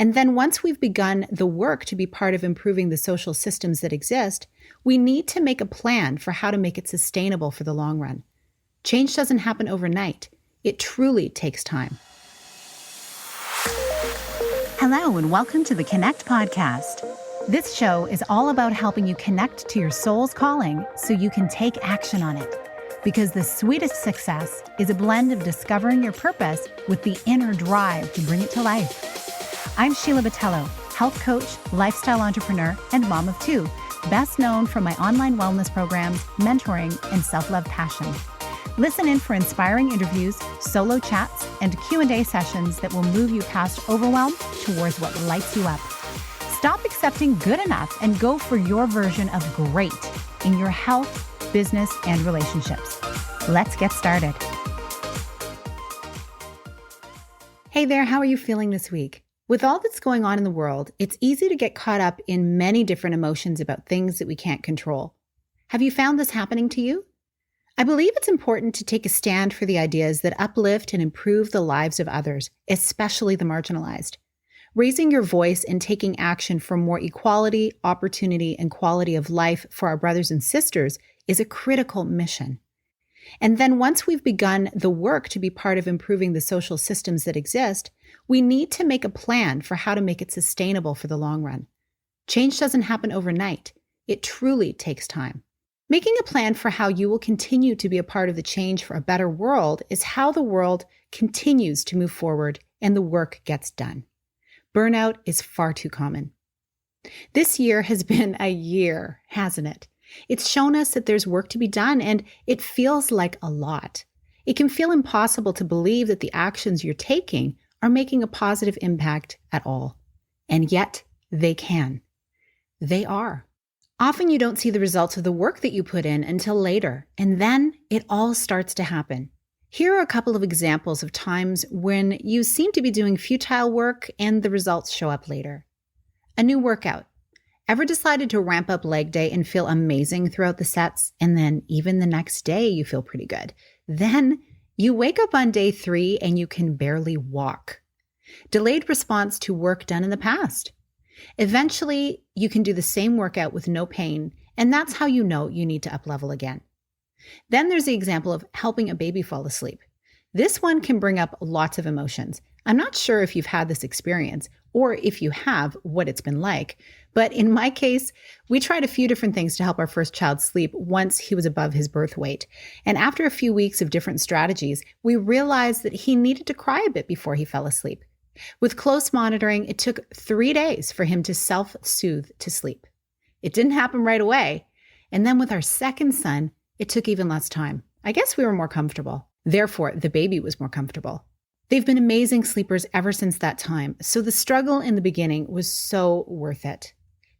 And then once we've begun the work to be part of improving the social systems that exist, we need to make a plan for how to make it sustainable for the long run. Change doesn't happen overnight. It truly takes time. Hello, and welcome to the Connect podcast. This show is all about helping you connect to your soul's calling so you can take action on it. Because the sweetest success is a blend of discovering your purpose with the inner drive to bring it to life. I'm Sheila Botelho, health coach, lifestyle entrepreneur, and mom of two, best known for my online wellness programs, mentoring, and self-love passion. Listen in for inspiring interviews, solo chats, and Q&A sessions that will move you past overwhelm towards what lights you up. Stop accepting good enough and go for your version of great in your health, business, and relationships. Let's get started. Hey there, how are you feeling this week? With all that's going on in the world, it's easy to get caught up in many different emotions about things that we can't control. Have you found this happening to you? I believe it's important to take a stand for the ideas that uplift and improve the lives of others, especially the marginalized. Raising your voice and taking action for more equality, opportunity, and quality of life for our brothers and sisters is a critical mission. And then once we've begun the work to be part of improving the social systems that exist, we need to make a plan for how to make it sustainable for the long run. Change doesn't happen overnight. It truly takes time. Making a plan for how you will continue to be a part of the change for a better world is how the world continues to move forward and the work gets done. Burnout is far too common. This year has been a year, hasn't it? It's shown us that there's work to be done, and it feels like a lot. It can feel impossible to believe that the actions you're taking are making a positive impact at all. And yet, they can. They are. Often you don't see the results of the work that you put in until later, and then it all starts to happen. Here are a couple of examples of times when you seem to be doing futile work and the results show up later. A new workout. Ever decided to ramp up leg day and feel amazing throughout the sets, and then even the next day you feel pretty good? Then you wake up on day 3 and you can barely walk. Delayed response to work done in the past. Eventually, you can do the same workout with no pain, and that's how you know you need to up-level again. Then there's the example of helping a baby fall asleep. This one can bring up lots of emotions. I'm not sure if you've had this experience, or if you have, what it's been like. But in my case, we tried a few different things to help our first child sleep once he was above his birth weight. And after a few weeks of different strategies, we realized that he needed to cry a bit before he fell asleep. With close monitoring, it took 3 days for him to self-soothe to sleep. It didn't happen right away. And then with our second son, it took even less time. I guess we were more comfortable. Therefore, the baby was more comfortable. They've been amazing sleepers ever since that time, so the struggle in the beginning was so worth it.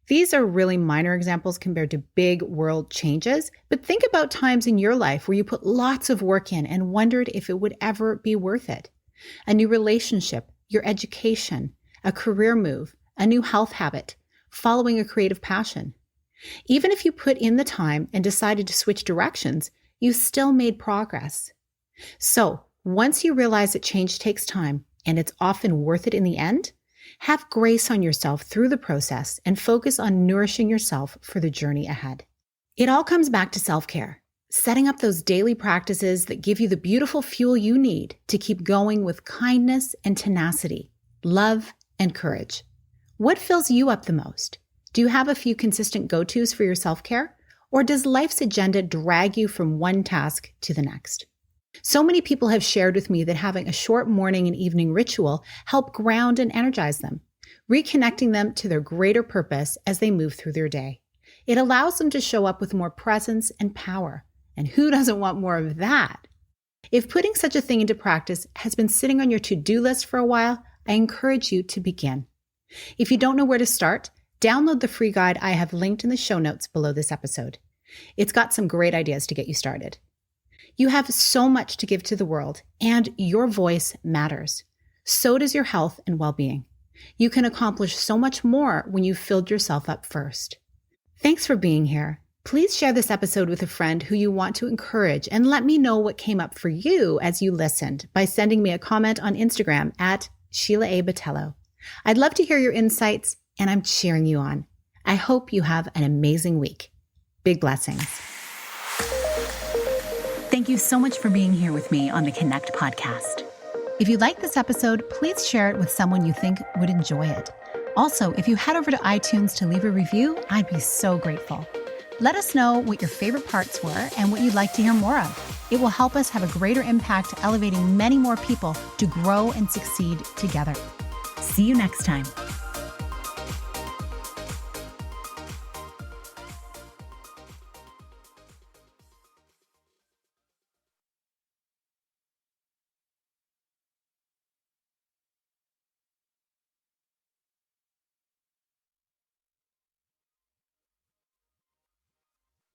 These are really minor examples compared to big world changes, but think about times in your life where you put lots of work in and wondered if it would ever be worth it. A new relationship, your education, a career move, a new health habit, following a creative passion. Even if you put in the time and decided to switch directions, you still made progress. So, once you realize that change takes time and it's often worth it in the end, have grace on yourself through the process and focus on nourishing yourself for the journey ahead. It all comes back to self-care, setting up those daily practices that give you the beautiful fuel you need to keep going with kindness and tenacity, love and courage. What fills you up the most? Do you have a few consistent go-tos for your self-care? Or does life's agenda drag you from one task to the next? So many people have shared with me that having a short morning and evening ritual help ground and energize them, reconnecting them to their greater purpose as they move through their day. It allows them to show up with more presence and power. And who doesn't want more of that? If putting such a thing into practice has been sitting on your to-do list for a while, I encourage you to begin. If you don't know where to start, download the free guide I have linked in the show notes below this episode. It's got some great ideas to get you started. You have so much to give to the world, and your voice matters. So does your health and well-being. You can accomplish so much more when you've filled yourself up first. Thanks for being here. Please share this episode with a friend who you want to encourage, and let me know what came up for you as you listened by sending me a comment on Instagram at Sheila A. Botelho. I'd love to hear your insights, and I'm cheering you on. I hope you have an amazing week. Big blessings. Thank you so much for being here with me on the Connect podcast. If you like this episode, please share it with someone you think would enjoy it. Also, if you head over to iTunes to leave a review, I'd be so grateful. Let us know what your favorite parts were and what you'd like to hear more of. It will help us have a greater impact, elevating many more people to grow and succeed together. See you next time.